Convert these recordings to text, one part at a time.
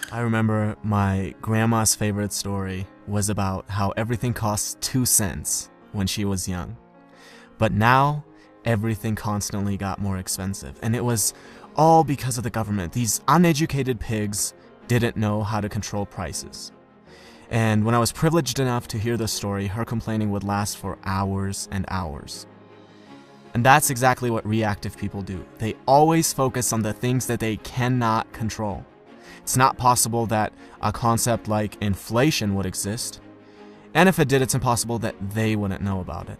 I remember my grandma's favorite story was about how everything costs 2 cents when she was young. But now, everything constantly got more expensive. And it was all because of the government. These uneducated pigs didn't know how to control prices. And when I was privileged enough to hear this story, her complaining would last for hours and hours. And that's exactly what reactive people do. They always focus on the things that they cannot control. It's not possible that a concept like inflation would exist, and if it did, it's impossible that they wouldn't know about it.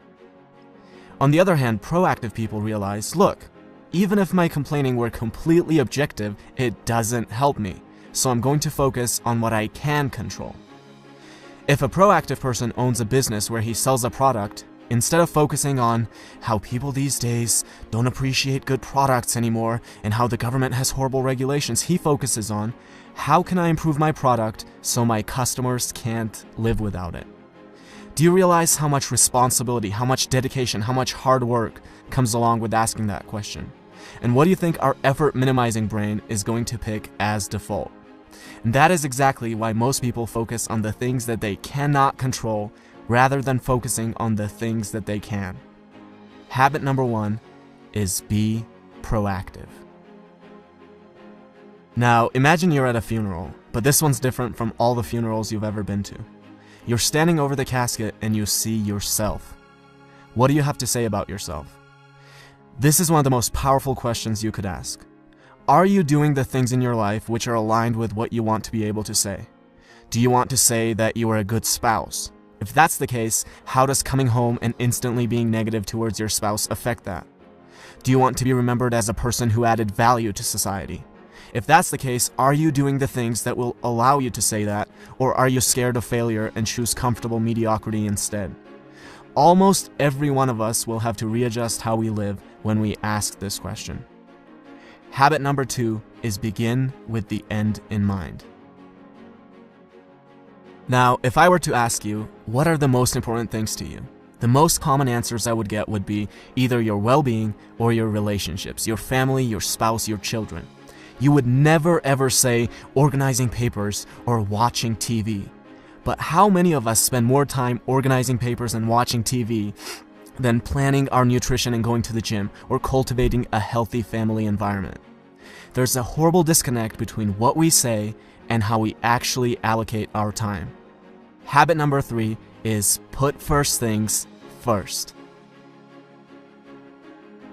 On the other hand, proactive people realize, look, even if my complaining were completely objective, it doesn't help me, so I'm going to focus on what I can control. If a proactive person owns a business where he sells a product, instead of focusing on how people these days don't appreciate good products anymore and how the government has horrible regulations, he focuses on how can I improve my product so my customers can't live without it. Do you realize how much responsibility, how much dedication, how much hard work comes along with asking that question? And what do you think our effort minimizing brain is going to pick as default? And that is exactly why most people focus on the things that they cannot control rather than focusing on the things that they can. Habit number 1 is be proactive. Now, imagine you're at a funeral, but this one's different from all the funerals you've ever been to. You're standing over the casket and you see yourself. What do you have to say about yourself? This is one of the most powerful questions you could ask. Are you doing the things in your life which are aligned with what you want to be able to say? Do you want to say that you are a good spouse? If that's the case, how does coming home and instantly being negative towards your spouse affect that? Do you want to be remembered as a person who added value to society? If that's the case, are you doing the things that will allow you to say that, or are you scared of failure and choose comfortable mediocrity instead? Almost every one of us will have to readjust how we live when we ask this question. Habit number 2 is begin with the end in mind. Now, if I were to ask you, what are the most important things to you? The most common answers I would get would be either your well-being or your relationships, your family, your spouse, your children. You would never ever say organizing papers or watching TV. But how many of us spend more time organizing papers and watching TV than planning our nutrition and going to the gym or cultivating a healthy family environment? There's a horrible disconnect between what we say and how we actually allocate our time. Habit number 3 is put first things first.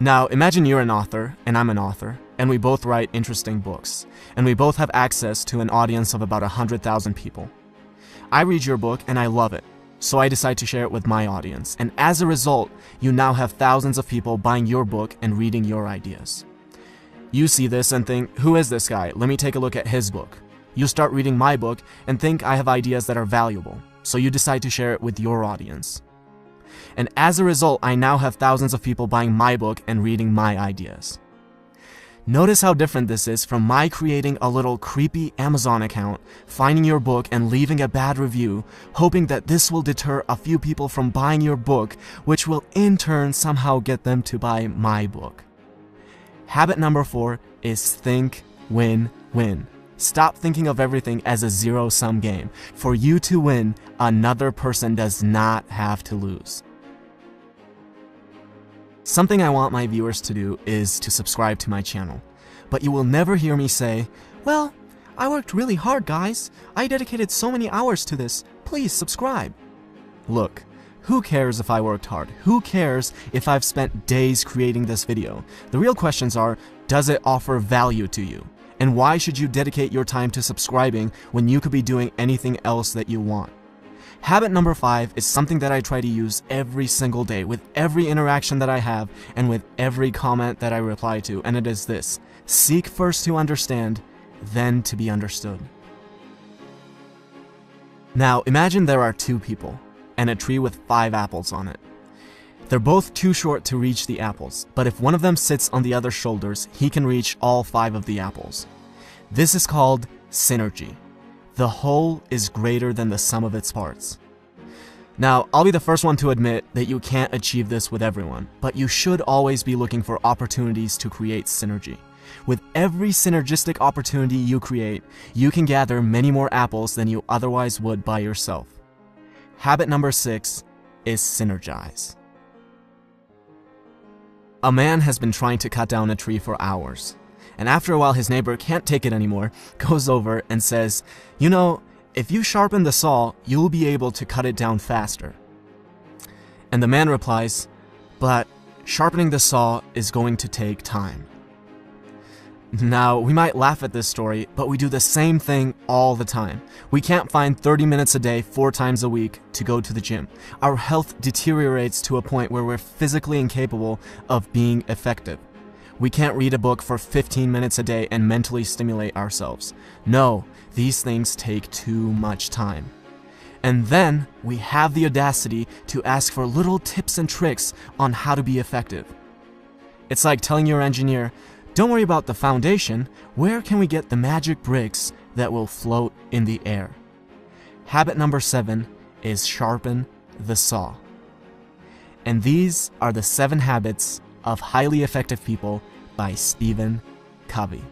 Now, imagine you're an author and I'm an author, and we both write interesting books, and we both have access to an audience of about 100,000 people. I read your book and I love it, so I decide to share it with my audience, and as a result, you now have thousands of people buying your book and reading your ideas. You see this and think, who is this guy? Let me take a look at his book. You start reading my book and think I have ideas that are valuable, so you decide to share it with your audience. And as a result, I now have thousands of people buying my book and reading my ideas. Notice how different this is from my creating a little creepy Amazon account, finding your book and leaving a bad review, hoping that this will deter a few people from buying your book, which will in turn somehow get them to buy my book. Habit number 4 is think win-win. Stop thinking of everything as a zero-sum game. For you to win, another person does not have to lose. Something I want my viewers to do is to subscribe to my channel. But you will never hear me say, well, I worked really hard, guys. I dedicated so many hours to this. Please subscribe. Look, who cares if I worked hard? Who cares if I've spent days creating this video? The real questions are, does it offer value to you? And why should you dedicate your time to subscribing when you could be doing anything else that you want? Habit number 5 is something that I try to use every single day with every interaction that I have and with every comment that I reply to, and it is this: seek first to understand, then to be understood. Now, imagine there are 2 people and a tree with 5 apples on it. They're both too short to reach the apples, but if one of them sits on the other's shoulders, he can reach all 5 of the apples. This is called synergy. The whole is greater than the sum of its parts. Now, I'll be the first one to admit that you can't achieve this with everyone, but you should always be looking for opportunities to create synergy. With every synergistic opportunity you create, you can gather many more apples than you otherwise would by yourself. Habit number 6 is synergize. A man has been trying to cut down a tree for hours, and after a while his neighbor can't take it anymore, goes over and says, "You know, if you sharpen the saw, you'll be able to cut it down faster." And the man replies, "But sharpening the saw is going to take time." Now, we might laugh at this story, but we do the same thing all the time. We can't find 30 minutes a day, 4 times a week, to go to the gym. Our health deteriorates to a point where we're physically incapable of being effective. We can't read a book for 15 minutes a day and mentally stimulate ourselves. No, these things take too much time. And then we have the audacity to ask for little tips and tricks on how to be effective. It's like telling your engineer, "Don't worry about the foundation, where can we get the magic bricks that will float in the air?" Habit number 7 is sharpen the saw. And these are the 7 habits of highly effective people by Stephen Covey.